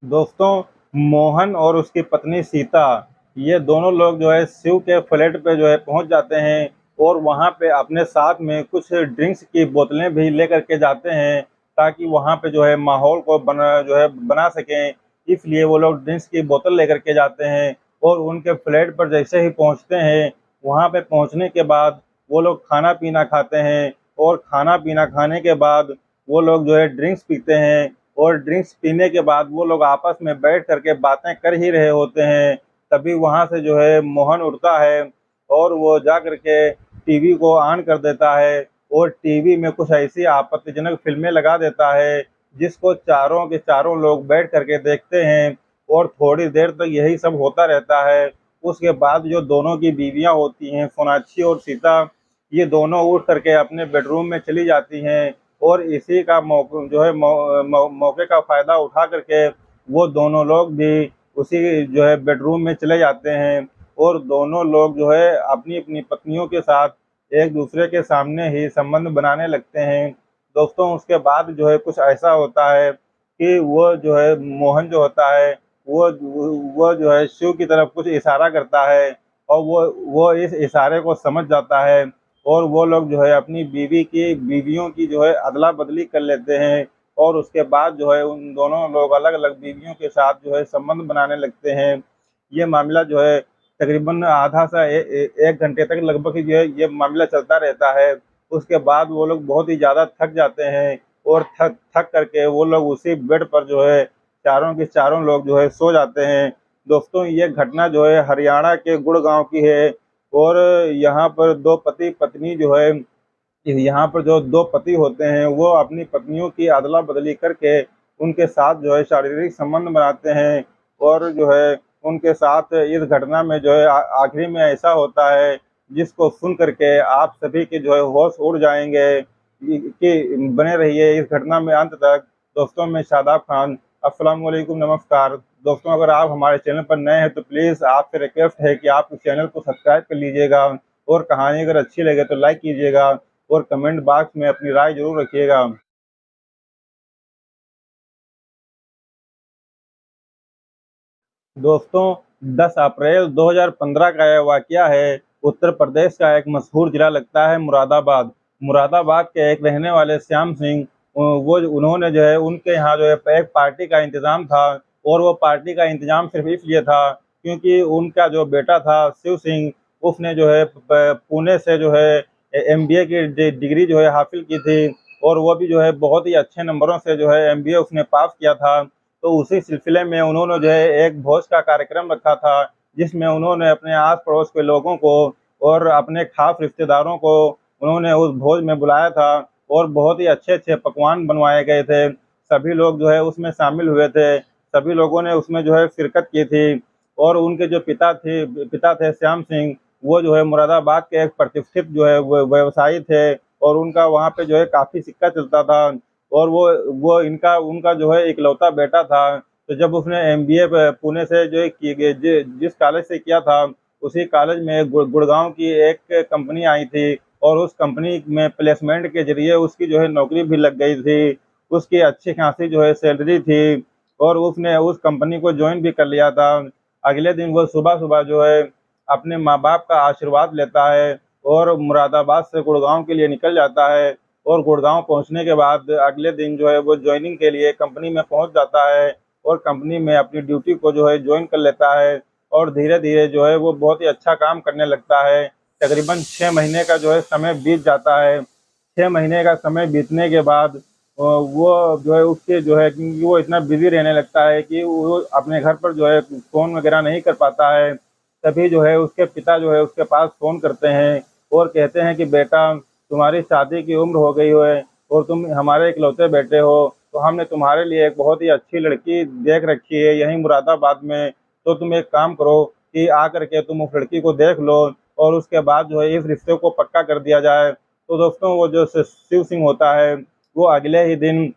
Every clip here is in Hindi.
दोस्तों, मोहन और उसकी पत्नी सीता, ये दोनों लोग जो है शिव के फ्लैट पे जो है पहुंच जाते हैं और वहां पे अपने साथ में कुछ ड्रिंक्स की बोतलें भी लेकर के जाते हैं ताकि वहां पे जो है माहौल को बना सकें। इसलिए वो लोग ड्रिंक्स की बोतल लेकर के जाते हैं और उनके फ्लैट पर जैसे ही पहुंचते हैं, वहां पे पहुंचने के बाद वो लोग खाना पीना खाते हैं और खाना पीना खाने के बाद वो लोग जो है ड्रिंक्स पीते हैं और ड्रिंक्स पीने के बाद वो लोग आपस में बैठ करके बातें कर ही रहे होते हैं। तभी वहां से जो है मोहन उठता है और वो जा करके टीवी को ऑन कर देता है और टीवी में कुछ ऐसी आपत्तिजनक फिल्में लगा देता है जिसको चारों के चारों लोग बैठ करके देखते हैं और थोड़ी देर तक यही सब होता रहता है। उसके बाद जो दोनों की बीवियां होती हैं, सोनाक्षी और सीता, ये दोनों उठ करके अपने बेडरूम में चली जाती हैं और इसी का मौके का फायदा उठा करके वो दोनों लोग भी उसी जो है बेडरूम में चले जाते हैं और दोनों लोग जो है अपनी अपनी पत्नियों के साथ एक दूसरे के सामने ही संबंध बनाने लगते हैं। दोस्तों, उसके बाद जो है कुछ ऐसा होता है कि वो जो है मोहन जो होता है वो जो है शिव की तरफ कुछ इशारा करता है और वो इस इशारे को समझ जाता है और वो लोग जो है अपनी बीवियों की जो है अदला बदली कर लेते हैं और उसके बाद जो है उन दोनों लोग अलग अलग बीवियों के साथ जो है संबंध बनाने लगते हैं। ये मामला जो है तकरीबन आधा सा एक घंटे तक लगभग जो है ये मामला चलता रहता है। उसके बाद वो लोग बहुत ही ज़्यादा थक जाते हैं और थक थक करके वो लोग उसी बेड पर जो है चारों के चारों लोग जो है सो जाते हैं। दोस्तों, ये घटना जो है हरियाणा के गुड़गांव की है और यहाँ पर दो पति पत्नी जो है, यहाँ पर जो दो पति होते हैं वो अपनी पत्नियों की अदला बदली करके उनके साथ जो है शारीरिक संबंध बनाते हैं और जो है उनके साथ इस घटना में जो है आखिरी में ऐसा होता है जिसको सुन करके आप सभी के जो है होश उड़ जाएंगे कि बने रहिए इस घटना में अंत तक। दोस्तों, मैं शादाब खान, अस्सलाम वालेकुम, नमस्कार। दोस्तों, अगर आप हमारे चैनल पर नए हैं तो प्लीज़ आपसे रिक्वेस्ट है कि आप इस चैनल को सब्सक्राइब कर लीजिएगा और कहानी अगर अच्छी लगे तो लाइक कीजिएगा और कमेंट बॉक्स में अपनी राय जरूर रखिएगा। दोस्तों, 10 अप्रैल 2015 का यह वाकया है। उत्तर प्रदेश का एक मशहूर जिला लगता है मुरादाबाद। मुरादाबाद के एक रहने वाले श्याम सिंह, वो उन्होंने जो है उनके यहाँ जो है एक पार्टी का इंतजाम था और वो पार्टी का इंतजाम सिर्फ इसलिए था क्योंकि उनका जो बेटा था शिव सिंह, उसने जो है पुणे से जो है एमबीए की डिग्री जो है हासिल की थी और वो भी जो है बहुत ही अच्छे नंबरों से जो है एमबीए उसने पास किया था। तो उसी सिलसिले में उन्होंने जो है एक भोज का कार्यक्रम रखा था जिसमें उन्होंने अपने आस पड़ोस के लोगों को और अपने खास रिश्तेदारों को उन्होंने उस भोज में बुलाया था और बहुत ही अच्छे अच्छे पकवान बनवाए गए थे। सभी लोग जो है उसमें शामिल हुए थे, सभी लोगों ने उसमें जो है शिरकत की थी और उनके जो पिता थे श्याम सिंह, वो जो है मुरादाबाद के एक प्रतिष्ठित जो है व्यवसायी थे और उनका वहाँ पे जो है काफ़ी सिक्का चलता था और वो इनका उनका जो है इकलौता बेटा था। तो जब उसने एमबीए पुणे से जो है जिस कॉलेज से किया था, उसी कॉलेज में गुड़गांव की एक कंपनी आई थी और उस कंपनी में प्लेसमेंट के जरिए उसकी जो है नौकरी भी लग गई थी। उसकी अच्छी खासी जो है सैलरी थी और उसने उस कंपनी को ज्वाइन भी कर लिया था। अगले दिन वो सुबह सुबह जो है अपने माँ बाप का आशीर्वाद लेता है और मुरादाबाद से गुड़गांव के लिए निकल जाता है और गुड़गांव पहुंचने के बाद अगले दिन जो है वो ज्वाइनिंग के लिए कंपनी में पहुंच जाता है और कंपनी में अपनी ड्यूटी को जो है ज्वाइन कर लेता है और धीरे धीरे जो है वो बहुत ही अच्छा काम करने लगता है। तकरीबन 6 महीने का जो है समय बीत जाता है। 6 महीने का समय बीतने के बाद वो जो है उसके जो है क्योंकि वो इतना बिजी रहने लगता है कि वो अपने घर पर जो है फ़ोन वगैरह नहीं कर पाता है। तभी जो है उसके पिता जो है उसके पास फ़ोन करते हैं और कहते हैं कि बेटा, तुम्हारी शादी की उम्र हो गई है और तुम हमारे इकलौते बेटे हो, तो हमने तुम्हारे लिए एक बहुत ही अच्छी लड़की देख रखी है यहीं मुरादाबाद में। तो तुम एक काम करो कि आकर के तुम उस लड़की को देख लो और उसके बाद जो है इस रिश्ते को पक्का कर दिया जाए। तो दोस्तों, वो जो शिव सिंह होता है वो अगले ही दिन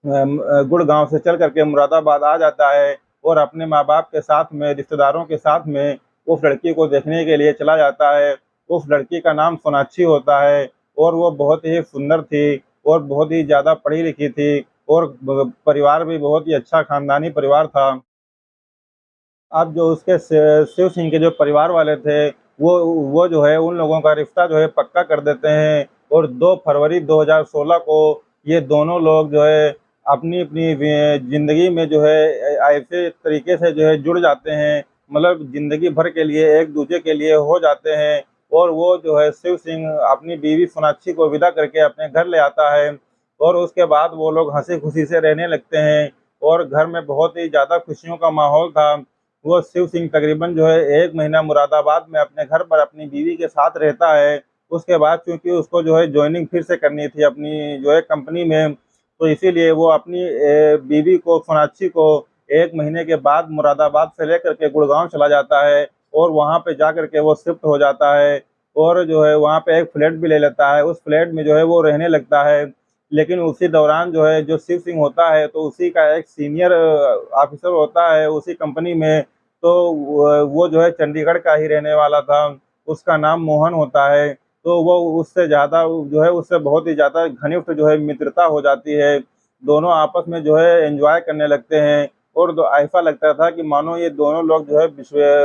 गुड़गांव से चल करके मुरादाबाद आ जाता है और अपने माँ बाप के साथ में, रिश्तेदारों के साथ में उस लड़की को देखने के लिए चला जाता है। उस लड़की का नाम सोनाक्षी होता है और वो बहुत ही सुंदर थी और बहुत ही ज़्यादा पढ़ी लिखी थी और परिवार भी बहुत ही अच्छा खानदानी परिवार था। अब जो उसके शिव सिंह के जो परिवार वाले थे, वो जो है उन लोगों का रिश्ता जो है पक्का कर देते हैं और 2 फरवरी 2016 को ये दोनों लोग जो है अपनी-अपनी ज़िंदगी में जो है ऐसे तरीके से जो है जुड़ जाते हैं, मतलब ज़िंदगी भर के लिए एक-दूसरे के लिए हो जाते हैं और वो जो है शिव सिंह अपनी बीवी सोनाक्षी को विदा करके अपने घर ले आता है और उसके बाद वो लोग हँसी-खुशी से रहने लगते हैं और घर में बहुत ही ज़्यादा खुशियों का माहौल था। वो शिव सिंह तकरीबन जो है 1 महीना मुरादाबाद में अपने घर पर अपनी बीवी के साथ रहता है। उसके बाद चूँकि उसको जो है जॉइनिंग फिर से करनी थी अपनी जो है कंपनी में, तो इसीलिए वो अपनी बीवी को सोनाक्षी को 1 महीने के बाद मुरादाबाद से लेकर के गुड़गाँव चला जाता है और वहाँ पे जाकर के वो शिफ्ट हो जाता है और जो है वहाँ पे एक फ्लैट भी ले लेता है। उस फ्लैट में जो है वो रहने लगता है। लेकिन उसी दौरान जो है जो शिव सिंह होता है तो उसी का एक सीनियर ऑफ़िसर होता है उसी कंपनी में, तो वो जो है चंडीगढ़ का ही रहने वाला था, उसका नाम मोहन होता है। तो वो उससे ज़्यादा जो है उससे बहुत ही ज़्यादा घनिष्ठ जो है मित्रता हो जाती है। दोनों आपस में जो है एन्जॉय करने लगते हैं और दो ऐसा लगता था कि मानो ये दोनों लोग जो है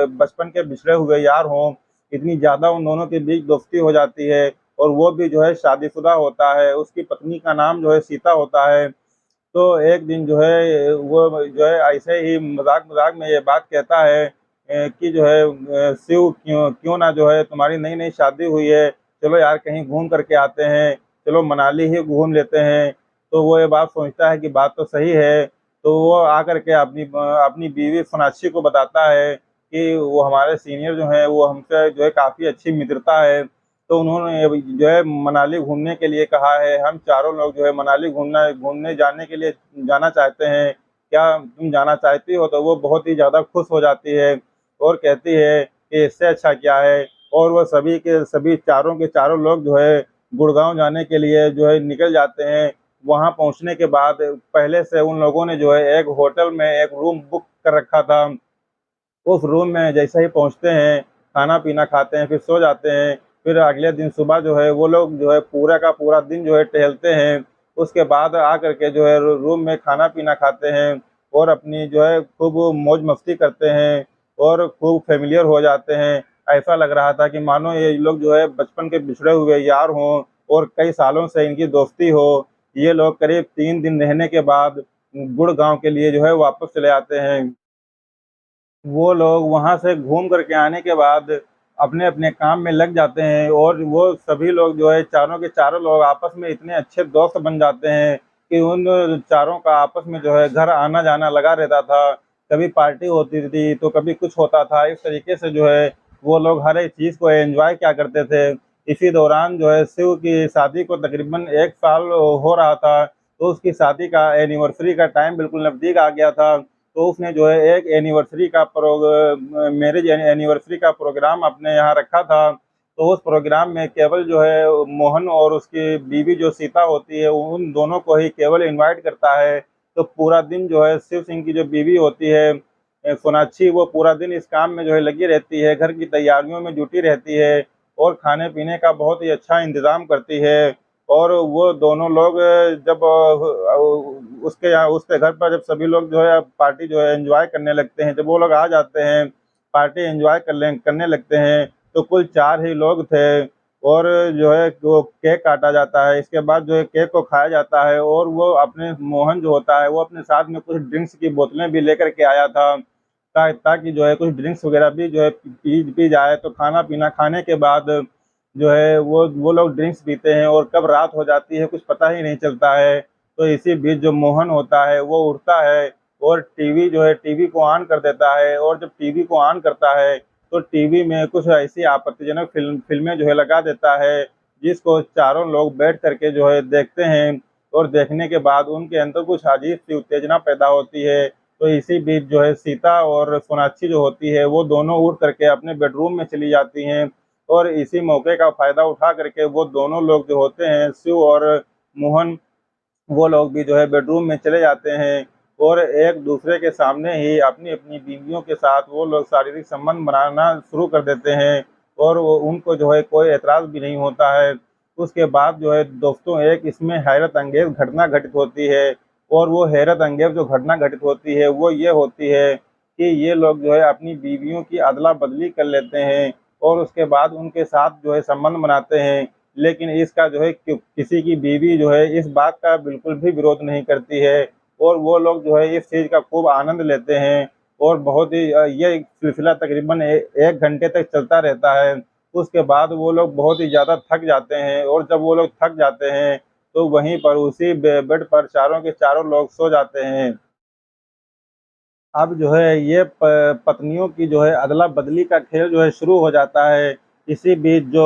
बचपन के बिछड़े हुए यार हों, इतनी ज़्यादा उन दोनों के बीच दोस्ती हो जाती है। और वो भी जो है शादीशुदा होता है, उसकी पत्नी का नाम जो है सीता होता है। तो एक दिन जो है वो जो है ऐसे ही मज़ाक-मज़ाक में ये बात कहता है कि जो है शिव क्यों क्यों ना जो है तुम्हारी नई-नई शादी हुई है, चलो यार कहीं घूम कर के आते हैं, चलो मनाली ही घूम लेते हैं। तो वो ये बात सोचता है कि बात तो सही है, तो वो आकर के अपनी बीवी सोनाक्षी को बताता है कि वो हमारे सीनियर जो हैं वो हमसे जो है काफ़ी अच्छी मित्रता है। तो उन्होंने अभी जो है मनाली घूमने के लिए कहा है, हम चारों लोग जो है मनाली घूमने जाने के लिए जाना चाहते हैं, क्या तुम जाना चाहती हो? तो वो बहुत ही ज़्यादा खुश हो जाती है और कहती है कि इससे अच्छा क्या है? और वो सभी के सभी चारों के चारों लोग जो है गुड़गाँव जाने के लिए जो है निकल जाते हैं। वहाँ पहुँचने के बाद पहले से उन लोगों ने जो है एक होटल में एक रूम बुक कर रखा था। उस रूम में जैसे ही पहुँचते हैं, खाना-पीना खाते हैं, फिर सो जाते हैं। फिर अगले दिन सुबह जो है वो लोग जो है पूरा का पूरा दिन जो है टहलते हैं। उसके बाद आकर के जो है रूम में खाना-पीना खाते हैं और अपनी जो है खूब मौज-मस्ती करते हैं और खूब फ़ैमिलियर हो जाते हैं। ऐसा लग रहा था कि मानो ये लोग जो है बचपन के बिछड़े हुए यार हों और कई सालों से इनकी दोस्ती हो। ये लोग करीब 3 दिन रहने के बाद गुड़गाँव के लिए जो है वापस चले आते हैं। वो लोग वहाँ से घूम कर के आने के बाद अपने-अपने काम में लग जाते हैं और वो सभी लोग जो है चारों के चारों लोग आपस में इतने अच्छे दोस्त बन जाते हैं कि उन चारों का आपस में जो है घर आना-जाना लगा रहता था। कभी पार्टी होती थी, तो कभी कुछ होता था। इस तरीके से जो है वो लोग हर एक चीज़ को एन्जॉय किया करते थे। इसी दौरान जो है शिव की शादी को तकरीबन 1 साल हो रहा था, तो उसकी शादी का एनिवर्सरी का टाइम बिल्कुल नज़दीक आ गया था। तो उसने जो है एक एनिवर्सरी का मैरिज एनिवर्सरी का प्रोग्राम अपने यहाँ रखा था। तो उस प्रोग्राम में केवल जो है मोहन और उसकी बीवी जो सीता होती है, उन दोनों को ही केवल इनवाइट करता है। तो पूरा दिन जो है शिव सिंह की जो बीवी होती है सोनाक्षी, वो पूरा दिन इस काम में जो है लगी रहती है, घर की तैयारियों में जुटी रहती है और खाने-पीने का बहुत ही अच्छा इंतज़ाम करती है। और वो दोनों लोग जब उसके घर पर जब सभी लोग जो है पार्टी जो है एन्जॉय करने लगते हैं, जब वो लोग आ जाते हैं, पार्टी एन्जॉय करने लगते हैं, तो कुल 4 ही लोग थे और जो है वो केक काटा जाता है। इसके बाद जो है केक को खाया जाता है और वो अपने मोहन जो होता है, वो अपने साथ में कुछ ड्रिंक्स की बोतलें भी लेकर के आया था, ताकि जो है कुछ ड्रिंक्स वगैरह भी जो है पी पी जाए। तो खाना-पीना खाने के बाद जो है वो लोग ड्रिंक्स पीते हैं और कब रात हो जाती है कुछ पता ही नहीं चलता है। तो इसी बीच जो मोहन होता है वो उठता है और टीवी को ऑन कर देता है और जब टीवी को ऑन करता है तो टीवी में कुछ ऐसी आपत्तिजनक फ़िल्में जो है लगा देता है, जिसको चारों लोग बैठ कर के जो है देखते हैं और देखने के बाद उनके अंदर कुछ अजीब-सी उत्तेजना पैदा होती है। तो इसी बीच जो है सीता और सोनाक्षी जो होती है वो दोनों उठ कर के अपने बेडरूम में चली जाती हैं और इसी मौके का फ़ायदा उठा करके वो दोनों लोग जो होते हैं शिव और मोहन, वो लोग भी जो है बेडरूम में चले जाते हैं और एक-दूसरे के सामने ही अपनी-अपनी बीवियों के साथ वो लोग शारीरिक संबंध बनाना शुरू कर देते हैं और वो उनको जो है कोई ऐतराज़ भी नहीं होता है। उसके बाद जो है दोस्तों एक इसमें हैरत अंगेज़ घटना घटित होती है और वो हैरत अंगेज जो घटना घटित होती है वो ये होती है कि ये लोग जो है अपनी बीवियों की अदला बदली कर लेते हैं और उसके बाद उनके साथ जो है संबंध बनाते हैं। लेकिन इसका जो है किसी की बीवी जो है इस बात का बिल्कुल भी विरोध नहीं करती है और वो लोग जो है इस चीज़ का खूब आनंद लेते हैं और बहुत ही ये सिलसिला तकरीबन 1 घंटे तक चलता रहता है। उसके बाद वो लोग बहुत ही ज़्यादा थक जाते हैं और जब वो लोग थक जाते हैं तो वहीं पर उसी बेड पर चारों के चारों लोग सो जाते हैं। अब जो है ये पत्नियों की जो है अदला-बदली का खेल जो है शुरू हो जाता है। इसी बीच जो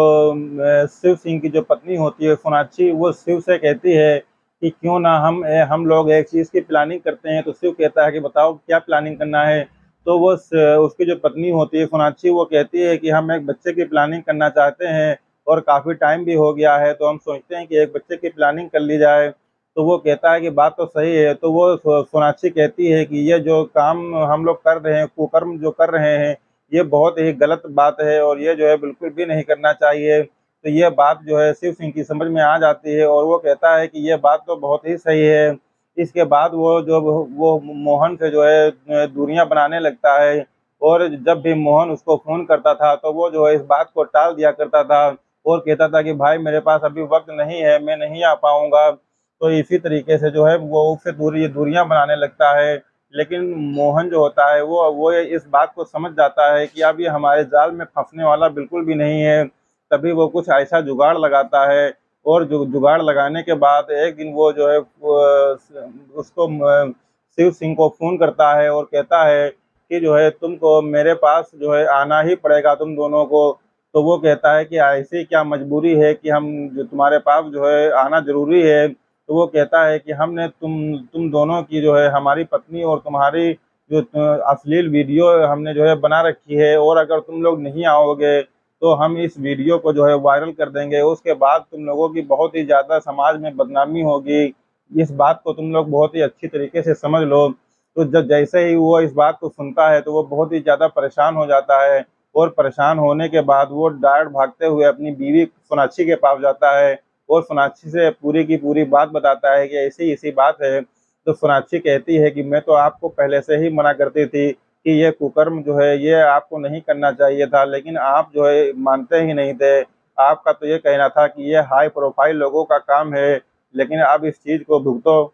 शिव सिंह की जो पत्नी होती है सोनाक्षी, वो शिव से कहती है कि क्यों ना हम लोग एक चीज़ की प्लानिंग करते हैं। तो शिव कहता है कि बताओ क्या प्लानिंग करना है? तो वो स उसकी जो पत्नी होती है सोनाक्षी, वो कहती है कि हम एक बच्चे की प्लानिंग करना चाहते हैं और काफ़ी टाइम भी हो गया है, तो हम सोचते हैं कि एक बच्चे की प्लानिंग कर ली जाए। तो वो कहता है कि बात तो सही है। तो वो सोनाक्षी कहती है कि ये जो काम हम लोग कर रहे हैं, कुकर्म जो कर रहे हैं, ये बहुत ही गलत बात है और ये जो है बिल्कुल भी नहीं करना चाहिए। तो ये बात जो है शिव सिंह की समझ में आ जाती है और वो कहता है कि ये बात तो बहुत ही सही है। इसके बाद वो मोहन से जो है दूरियाँ बनाने लगता है और जब भी मोहन उसको फ़ोन करता था, तो वो जो है इस बात को टाल दिया करता था और कहता था कि भाई मेरे पास अभी वक़्त नहीं है, मैं नहीं आ पाऊँगा। तो इसी तरीके से जो है वो उससे दूरियाँ बनाने लगता है। लेकिन मोहन जो होता है वो ये इस बात को समझ जाता है कि अब ये हमारे जाल में फँसने वाला बिल्कुल भी नहीं है। तभी वो कुछ ऐसा जुगाड़ लगाता है और जुगाड़ लगाने के बाद एक दिन वो जो है उसको शिव सिंह को फ़ोन करता है और कहता है कि जो है तुमको मेरे पास जो है आना ही पड़ेगा तुम दोनों को। तो वो कहता है कि ऐसी क्या मजबूरी है कि हम जो तुम्हारे पास जो है आना ज़रूरी है। तो वो कहता है कि हमने तुम दोनों की जो है हमारी पत्नी और तुम्हारी जो अश्लील वीडियो हमने जो है बना रखी है और अगर तुम लोग नहीं आओगे तो हम इस वीडियो को जो है वायरल कर देंगे। उसके बाद तुम लोगों की बहुत ही ज़्यादा समाज में बदनामी होगी। इस बात को तुम लोग बहुत ही अच्छी तरीके से समझ लो। तो जैसे ही वो इस बात को सुनता है तो वो बहुत ही ज़्यादा परेशान हो जाता है और परेशान होने के बाद वो डायरेक्ट भागते हुए अपनी बीवी सोनाक्षी के पास जाता है और सोनाक्षी से पूरी की पूरी बात बताता है कि ऐसी-ऐसी बात है। तो सोनाक्षी कहती है कि मैं तो आपको पहले से ही मना करती थी कि ये कुकर्म जो है ये आपको नहीं करना चाहिए था, लेकिन आप जो है मानते ही नहीं थे। आपका तो ये कहना था कि ये हाई प्रोफ़ाइल लोगों का काम है, लेकिन अब इस चीज़ को भुगतो।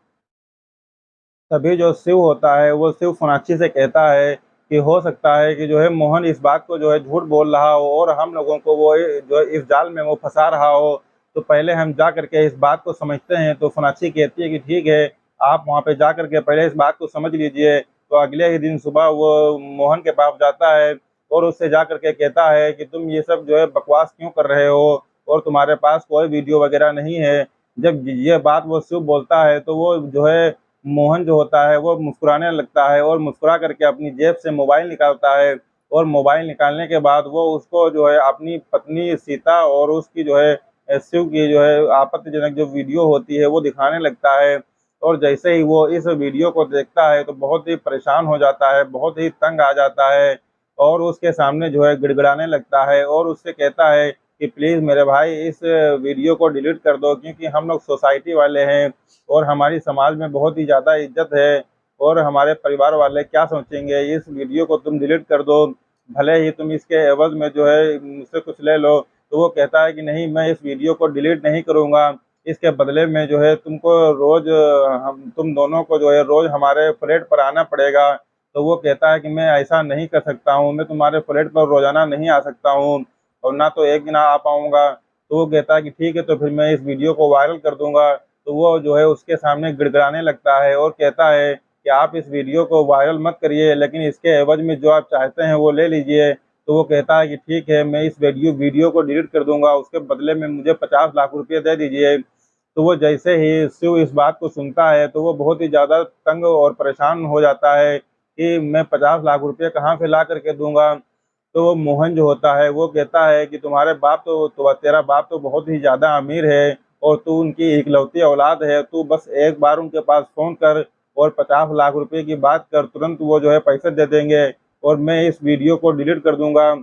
तभी जो शिव होता है, वो शिव सोनाक्षी से कहता है कि हो सकता है कि जो है मोहन इस बात को जो है झूठ बोल रहा हो और हम लोगों को वो जो है इस जाल में वो फँसा रहा हो। तो पहले हम जा कर के इस बात को समझते हैं। तो सोनाक्षी कहती है कि ठीक है, आप वहाँ पे जा कर के पहले इस बात को समझ लीजिए। तो अगले ही दिन सुबह वो मोहन के पास जाता है और उससे जा कर के कहता है कि तुम ये सब जो है बकवास क्यों कर रहे हो और तुम्हारे पास कोई वीडियो वगैरह नहीं है। जब ये बात वो शिव बोलता है तो वो जो है मोहन जो होता है वो मुस्कुराने लगता है और मुस्कुरा करके अपनी जेब से मोबाइल निकालता है और मोबाइल निकालने के बाद वो उसको जो है अपनी पत्नी सीता और उसकी जो है शिव की जो है आपत्तिजनक जो वीडियो होती है वो दिखाने लगता है। और जैसे ही वो इस वीडियो को देखता है तो बहुत ही परेशान हो जाता है, बहुत ही तंग आ जाता है और उसके सामने जो है गिड़गिड़ाने लगता है और उससे कहता है कि प्लीज़ मेरे भाई इस वीडियो को डिलीट कर दो क्योंकि हम लोग सोसाइटी वाले हैं और हमारी समाज में बहुत ही ज़्यादा इज़्ज़त है और हमारे परिवार वाले क्या सोचेंगे, इस वीडियो को तुम डिलीट कर दो, भले ही तुम इसके एवज़ में जो है मुझसे कुछ ले लो। तो वो कहता है कि नहीं मैं इस वीडियो को डिलीट नहीं करूँगा, इसके बदले में जो है तुमको रोज़ हम तुम दोनों को जो है रोज़ हमारे फ्लैट पर आना पड़ेगा। तो वो कहता है कि मैं ऐसा नहीं कर सकता हूँ, मैं तुम्हारे फ्लैट पर रोज़ाना नहीं आ सकता हूँ और ना तो एक दिन आ पाऊँगा। तो वो कहता है कि ठीक है तो फिर मैं इस वीडियो को वायरल कर दूँगा। तो वो जो है उसके सामने गिड़गिड़ाने लगता है और कहता है कि आप इस वीडियो को वायरल मत करिए लेकिन इसके एवज़ में जो आप चाहते हैं वो ले लीजिए। तो वो कहता है कि ठीक है मैं इस वीडियो को डिलीट कर दूँगा, उसके बदले में मुझे 50 लाख रुपए दे दीजिए। तो वो जैसे ही शिव इस बात को सुनता है तो वो बहुत ही ज़्यादा तंग और परेशान हो जाता है कि मैं 50 लाख रुपए कहाँ से ला कर के दूँगा। तो वो मोहन जो होता है वो कहता है कि तुम्हारे बाप तो तेरा बाप तो बहुत ही ज़्यादा अमीर है और तू उनकी इकलौती औलाद है, तू बस एक बार उनके पास फ़ोन कर और 50 लाख रुपए की बात कर, तुरंत वो जो है पैसे दे देंगे और मैं इस वीडियो को डिलीट कर दूँगा।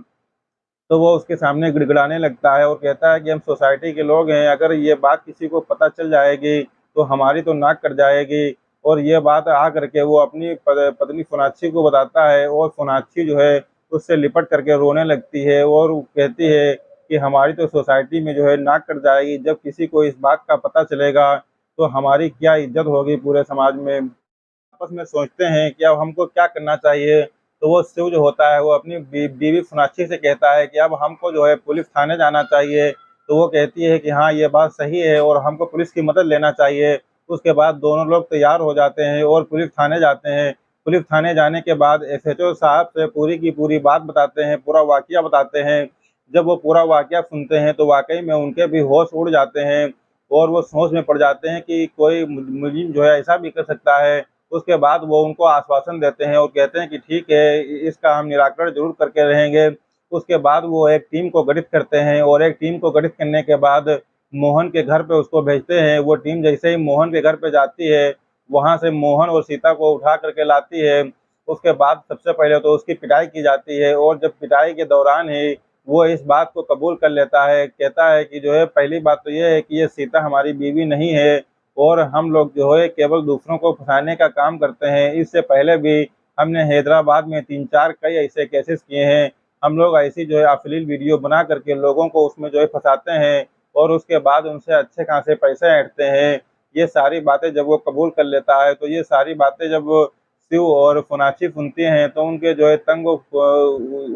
तो वो उसके सामने गिड़गिड़ाने लगता है और कहता है कि हम सोसाइटी के लोग हैं, अगर ये बात किसी को पता चल जाएगी, तो हमारी तो नाक कट जाएगी। और ये बात आ करके वो अपनी पत्नी सोनाक्षी को बताता है, और सोनाक्षी जो है उससे लिपट करके रोने लगती है और वो कहती है कि हमारी तो सोसाइटी में जो है नाक कट जाएगी, जब किसी को इस बात का पता चलेगा तो हमारी क्या इज्जत होगी पूरे समाज में। आपस में सोचते हैं कि अब हमको क्या करना चाहिए। तो वो शिव जो होता है वो अपनी बीवी सोनाक्षी से कहता है कि अब हमको जो है पुलिस थाने जाना चाहिए। तो वो कहती है कि हाँ, ये बात सही है और हमको पुलिस की मदद लेना चाहिए। उसके बाद दोनों लोग तैयार हो जाते हैं और पुलिस थाने जाते हैं। पुलिस थाने जाने के बाद एसएचओ साहब से पूरी की पूरी बात बताते हैं, पूरा वाकया बताते हैं। जब वो पूरा वाकया सुनते हैं तो वाकई में उनके भी होश उड़ जाते हैं और वो सोच में पड़ जाते हैं कि कोई मुलजिम जो है ऐसा भी कर सकता है। उसके बाद वो उनको आश्वासन देते हैं और कहते हैं कि ठीक है, इसका हम निराकरण ज़रूर करके रहेंगे। उसके बाद वो एक टीम को गठित करते हैं और एक टीम को गठित करने के बाद मोहन के घर पे उसको भेजते हैं। वो टीम जैसे ही मोहन के घर पे जाती है, वहाँ से मोहन और सीता को उठा करके लाती है। उसके बाद सबसे पहले तो उसकी पिटाई की जाती है और जब पिटाई के दौरान ही वो इस बात को कबूल कर लेता है, कहता है कि जो है पहली बात तो ये है कि ये सीता हमारी बीवी नहीं है और हम लोग जो है केवल दूसरों को फंसाने का काम करते हैं। इससे पहले भी हमने हैदराबाद में 3-4 कई ऐसे केसेस किए हैं। हम लोग ऐसी जो है अश्लील वीडियो बना करके लोगों को उसमें जो है फंसाते हैं और उसके बाद उनसे अच्छे खासे पैसे ऐंठते हैं। ये सारी बातें जब वो कबूल कर लेता है, तो ये सारी बातें जब शिव और सोनाक्षी सुनती हैं तो उनके जो है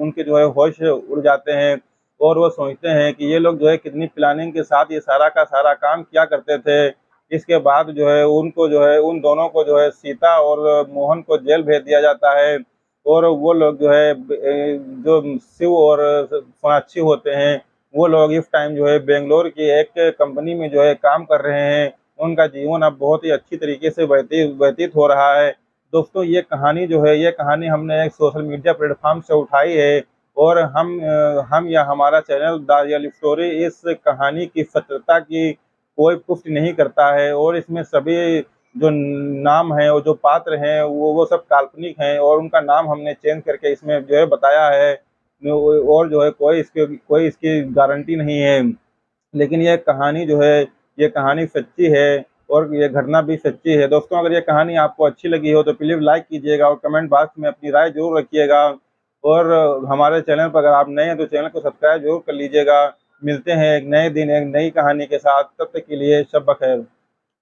उनके जो है होश उड़ जाते हैं और वो सोचते हैं कि ये लोग जो है कितनी प्लानिंग के साथ ये सारा का सारा काम किया करते थे। इसके बाद जो है उनको जो है उन दोनों को जो है सीता और मोहन को जेल भेज दिया जाता है और वो लोग जो है जो शिव और सोनाक्षी होते हैं, वो लोग इस टाइम जो है बेंगलोर की एक कंपनी में जो है काम कर रहे हैं। उनका जीवन अब बहुत ही अच्छी तरीके से व्यतीत हो रहा है। दोस्तों, ये कहानी जो है, ये कहानी हमने एक सोशल मीडिया प्लेटफॉर्म से उठाई है और हम या हमारा चैनल द रियल स्टोरी इस कहानी की सत्यता की कोई पुष्टि नहीं करता है और इसमें सभी जो नाम हैं और जो पात्र हैं वो सब काल्पनिक हैं और उनका नाम हमने चेंज करके इसमें जो है बताया है। और जो है कोई इसकी गारंटी नहीं है। लेकिन ये कहानी जो है, ये कहानी सच्ची है और ये घटना भी सच्ची है। दोस्तों, अगर ये कहानी आपको अच्छी लगी हो तो प्लीज़ लाइक कीजिएगा और कमेंट बॉक्स में अपनी राय ज़रूर रखिएगा और हमारे चैनल पर अगर आप नए हैं तो चैनल को सब्सक्राइब ज़रूर कर लीजिएगा। मिलते हैं एक नए दिन एक नई कहानी के साथ, तब तक के लिए शब बख़ैर।